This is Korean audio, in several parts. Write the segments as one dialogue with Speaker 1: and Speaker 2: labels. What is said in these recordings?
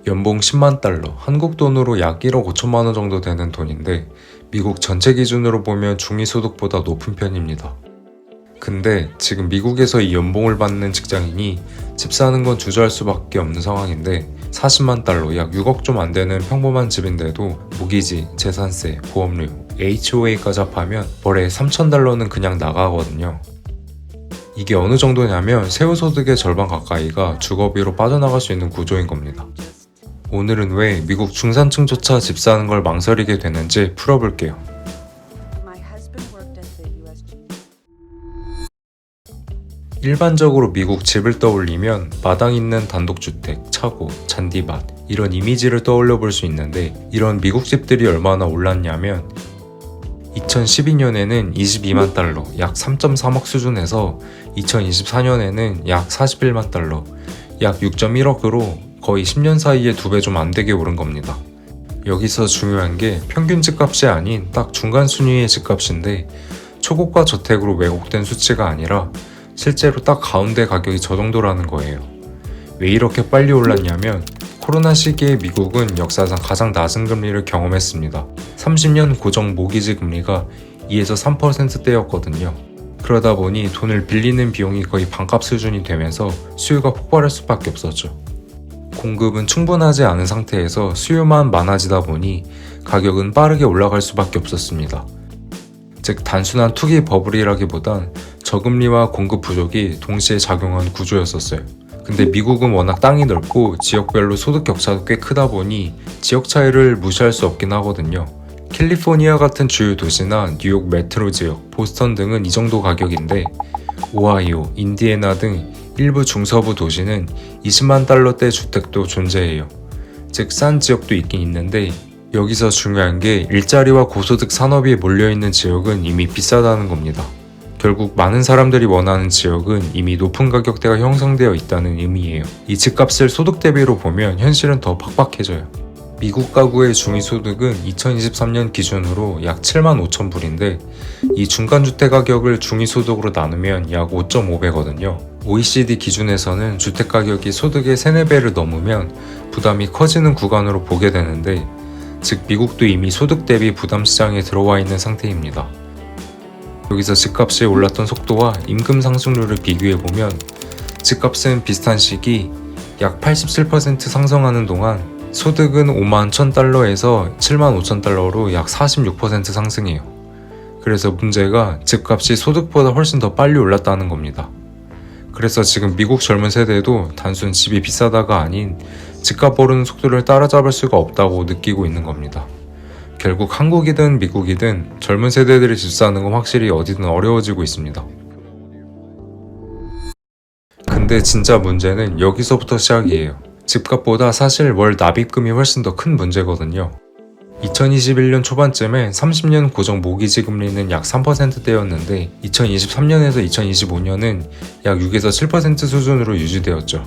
Speaker 1: 연봉 10만 달러, 한국 돈으로 약 1억 5천만 원 정도 되는 돈인데 미국 전체 기준으로 보면 중위소득보다 높은 편입니다. 근데 지금 미국에서 이 연봉을 받는 직장인이 집 사는 건 주저할 수밖에 없는 상황인데 40만 달러, 약 6억 좀 안 되는 평범한 집인데도 모기지, 재산세, 보험료, HOA까지 합하면 월에 3천 달러는 그냥 나가거든요. 이게 어느 정도냐면 세후소득의 절반 가까이가 주거비로 빠져나갈 수 있는 구조인 겁니다. 오늘은 왜 미국 중산층조차 집 사는 걸 망설이게 되는지 풀어볼게요. 일반적으로 미국 집을 떠올리면 마당 있는 단독주택, 차고, 잔디밭 이런 이미지를 떠올려 볼 수 있는데 이런 미국 집들이 얼마나 올랐냐면 2012년에는 22만 달러, 약 3.3억 수준에서 2024년에는 약 41만 달러, 약 6.1억으로 거의 10년 사이에 2배 좀 안 되게 오른 겁니다. 여기서 중요한 게 평균 집값이 아닌 딱 중간 순위의 집값인데 초고가 저택으로 왜곡된 수치가 아니라 실제로 딱 가운데 가격이 저 정도라는 거예요. 왜 이렇게 빨리 올랐냐면 코로나 시기에 미국은 역사상 가장 낮은 금리를 경험했습니다. 30년 고정 모기지 금리가 2에서 3%대였거든요. 그러다 보니 돈을 빌리는 비용이 거의 반값 수준이 되면서 수요가 폭발할 수밖에 없었죠. 공급은 충분하지 않은 상태에서 수요만 많아지다 보니 가격은 빠르게 올라갈 수밖에 없었습니다. 즉 단순한 투기 버블이라기보단 저금리와 공급 부족이 동시에 작용한 구조였었어요. 근데 미국은 워낙 땅이 넓고 지역별로 소득 격차도 꽤 크다 보니 지역 차이를 무시할 수 없긴 하거든요. 캘리포니아 같은 주요 도시나 뉴욕 메트로 지역, 보스턴 등은 이 정도 가격인데 오하이오, 인디애나 등 일부 중서부 도시는 20만 달러대 주택도 존재해요. 즉 싼 지역도 있긴 있는데 여기서 중요한 게 일자리와 고소득 산업이 몰려있는 지역은 이미 비싸다는 겁니다. 결국 많은 사람들이 원하는 지역은 이미 높은 가격대가 형성되어 있다는 의미예요. 이 집값을 소득 대비로 보면 현실은 더 팍팍해져요. 미국 가구의 중위소득은 2023년 기준으로 약 7만 5천 불인데 이 중간주택 가격을 중위소득으로 나누면 약 5.5배거든요. OECD 기준에서는 주택가격이 소득의 3, 4배를 넘으면 부담이 커지는 구간으로 보게 되는데 즉 미국도 이미 소득 대비 부담 시장에 들어와 있는 상태입니다. 여기서 집값이 올랐던 속도와 임금 상승률을 비교해보면 집값은 비슷한 시기 약 87% 상승하는 동안 소득은 5만 1,000달러에서 7만 5천 달러로 약 46% 상승해요. 그래서 문제가 집값이 소득보다 훨씬 더 빨리 올랐다는 겁니다. 그래서 지금 미국 젊은 세대도 단순 집이 비싸다가 아닌 집값 오르는 속도를 따라잡을 수가 없다고 느끼고 있는 겁니다. 결국 한국이든 미국이든 젊은 세대들이 집 사는 건 확실히 어디든 어려워지고 있습니다. 근데 진짜 문제는 여기서부터 시작이에요. 집값보다 사실 월 납입금이 훨씬 더 큰 문제거든요. 2021년 초반쯤에 30년 고정 모기지 금리는 약 3%대였는데 2023년에서 2025년은 약 6에서 7% 수준으로 유지되었죠.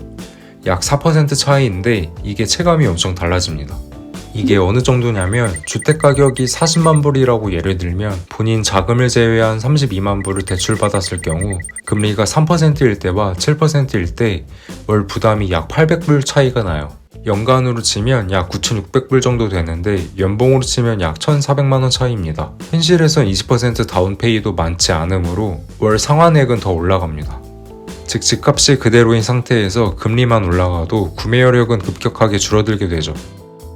Speaker 1: 약 4% 차이인데 이게 체감이 엄청 달라집니다. 이게 어느 정도냐면 주택가격이 40만 불이라고 예를 들면 본인 자금을 제외한 32만 불을 대출받았을 경우 금리가 3%일 때와 7%일 때 월 부담이 약 800불 차이가 나요. 연간으로 치면 약 9,600불 정도 되는데 연봉으로 치면 약 1,400만원 차이입니다. 현실에선 20% 다운페이도 많지 않으므로 월 상환액은 더 올라갑니다. 즉 집값이 그대로인 상태에서 금리만 올라가도 구매여력은 급격하게 줄어들게 되죠.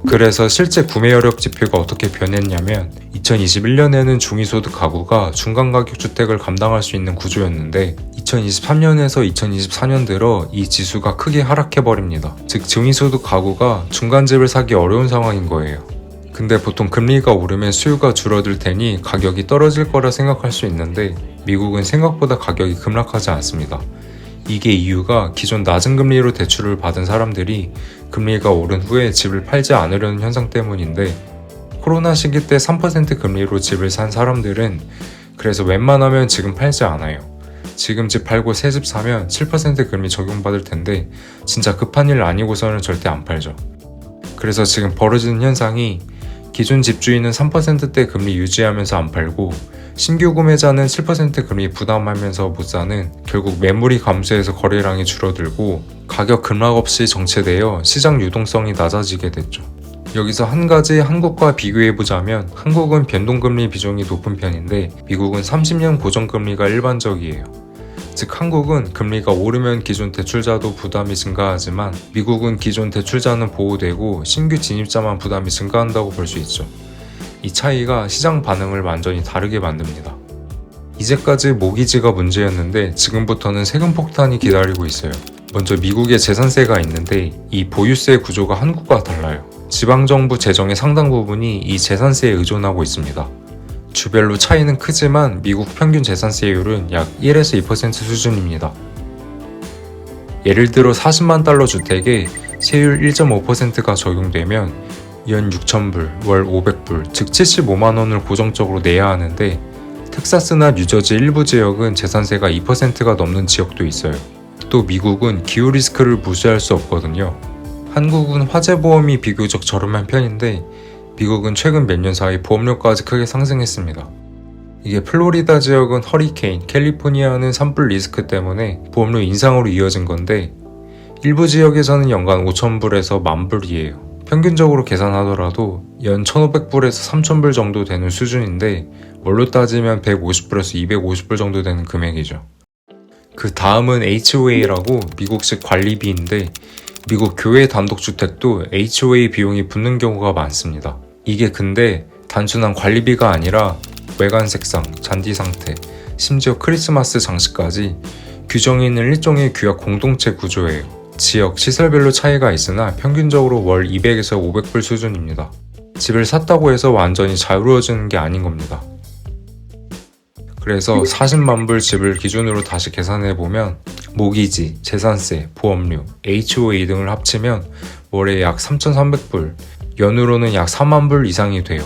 Speaker 1: 그래서 실제 구매여력 지표가 어떻게 변했냐면 2021년에는 중위소득 가구가 중간가격 주택을 감당할 수 있는 구조였는데 2023년에서 2024년 들어 이 지수가 크게 하락해버립니다. 즉 중위소득 가구가 중간집을 사기 어려운 상황인 거예요. 근데 보통 금리가 오르면 수요가 줄어들 테니 가격이 떨어질 거라 생각할 수 있는데 미국은 생각보다 가격이 급락하지 않습니다. 이게 이유가 기존 낮은 금리로 대출을 받은 사람들이 금리가 오른 후에 집을 팔지 않으려는 현상 때문인데 코로나 시기 때 3% 금리로 집을 산 사람들은 그래서 웬만하면 지금 팔지 않아요. 지금 집 팔고 새 집 사면 7% 금리 적용받을 텐데 진짜 급한 일 아니고서는 절대 안 팔죠. 그래서 지금 벌어지는 현상이 기존 집주인은 3%대 금리 유지하면서 안 팔고 신규 구매자는 7% 금리 부담하면서 못 사는 결국 매물이 감소해서 거래량이 줄어들고 가격 급락 없이 정체되어 시장 유동성이 낮아지게 됐죠. 여기서 한 가지 한국과 비교해보자면 한국은 변동금리 비중이 높은 편인데 미국은 30년 고정금리가 일반적이에요. 즉 한국은 금리가 오르면 기존 대출자도 부담이 증가하지만 미국은 기존 대출자는 보호되고 신규 진입자만 부담이 증가한다고 볼 수 있죠. 이 차이가 시장 반응을 완전히 다르게 만듭니다. 이제까지 모기지가 문제였는데 지금부터는 세금 폭탄이 기다리고 있어요. 먼저 미국의 재산세가 있는데 이 보유세 구조가 한국과 달라요. 지방정부 재정의 상당 부분이 이 재산세에 의존하고 있습니다. 주별로 차이는 크지만 미국 평균 재산세율은 약 1에서 2% 수준입니다. 예를 들어 40만 달러 주택에 세율 1.5%가 적용되면 연 6,000불, 월 500불, 즉 75만 원을 고정적으로 내야 하는데 텍사스나 뉴저지 일부 지역은 재산세가 2%가 넘는 지역도 있어요. 또 미국은 기후 리스크를 무시할 수 없거든요. 한국은 화재보험이 비교적 저렴한 편인데 미국은 최근 몇 년 사이 보험료까지 크게 상승했습니다. 이게 플로리다 지역은 허리케인, 캘리포니아는 산불 리스크 때문에 보험료 인상으로 이어진 건데 일부 지역에서는 연간 5,000불에서 10,000불이에요. 평균적으로 계산하더라도 연 1,500불에서 3,000불 정도 되는 수준인데 월로 따지면 150불에서 250불 정도 되는 금액이죠. 그 다음은 HOA라고 미국식 관리비인데 미국 교회 단독주택도 HOA 비용이 붙는 경우가 많습니다. 이게 근데 단순한 관리비가 아니라 외관 색상, 잔디 상태, 심지어 크리스마스 장식까지 규정이 있는 일종의 규약 공동체 구조예요. 지역, 시설별로 차이가 있으나 평균적으로 월 200에서 500불 수준입니다. 집을 샀다고 해서 완전히 자유로워지는 게 아닌 겁니다. 그래서 40만 불 집을 기준으로 다시 계산해보면 모기지, 재산세, 보험료, HOA 등을 합치면 월에 약 3,300불, 연으로는 약 4만 불 이상이 돼요.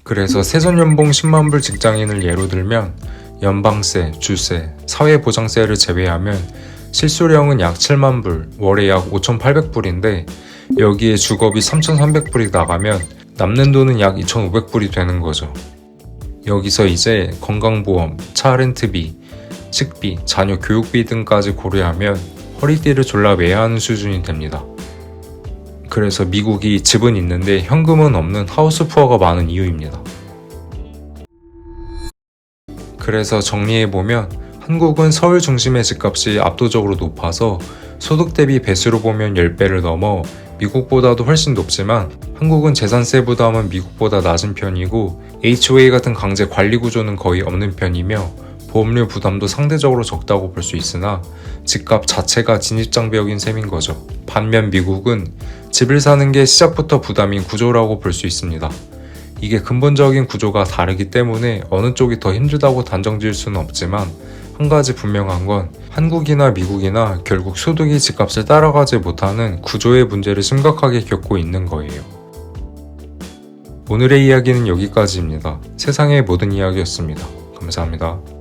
Speaker 1: 그래서 세전연봉 10만 불 직장인을 예로 들면 연방세, 주세, 사회보장세를 제외하면 실수령은 약 7만 불, 월에 약 5,800불인데 여기에 주거비 3,300불이 나가면 남는 돈은 약 2,500불이 되는 거죠. 여기서 이제 건강보험, 차 렌트비, 식비, 자녀 교육비 등까지 고려하면 허리띠를 졸라 매야 하는 수준이 됩니다. 그래서 미국이 집은 있는데 현금은 없는 하우스푸어가 많은 이유입니다. 그래서 정리해보면 한국은 서울 중심의 집값이 압도적으로 높아서 소득 대비 배수로 보면 10배를 넘어 미국보다도 훨씬 높지만 한국은 재산세 부담은 미국보다 낮은 편이고 HOA 같은 강제 관리 구조는 거의 없는 편이며 보험료 부담도 상대적으로 적다고 볼 수 있으나 집값 자체가 진입장벽인 셈인 거죠. 반면 미국은 집을 사는 게 시작부터 부담인 구조라고 볼 수 있습니다. 이게 근본적인 구조가 다르기 때문에 어느 쪽이 더 힘들다고 단정 지을 수는 없지만 한 가지 분명한 건 한국이나 미국이나 결국 소득이 집값을 따라가지 못하는 구조의 문제를 심각하게 겪고 있는 거예요. 오늘의 이야기는 여기까지입니다. 세상의 모든 이야기였습니다. 감사합니다.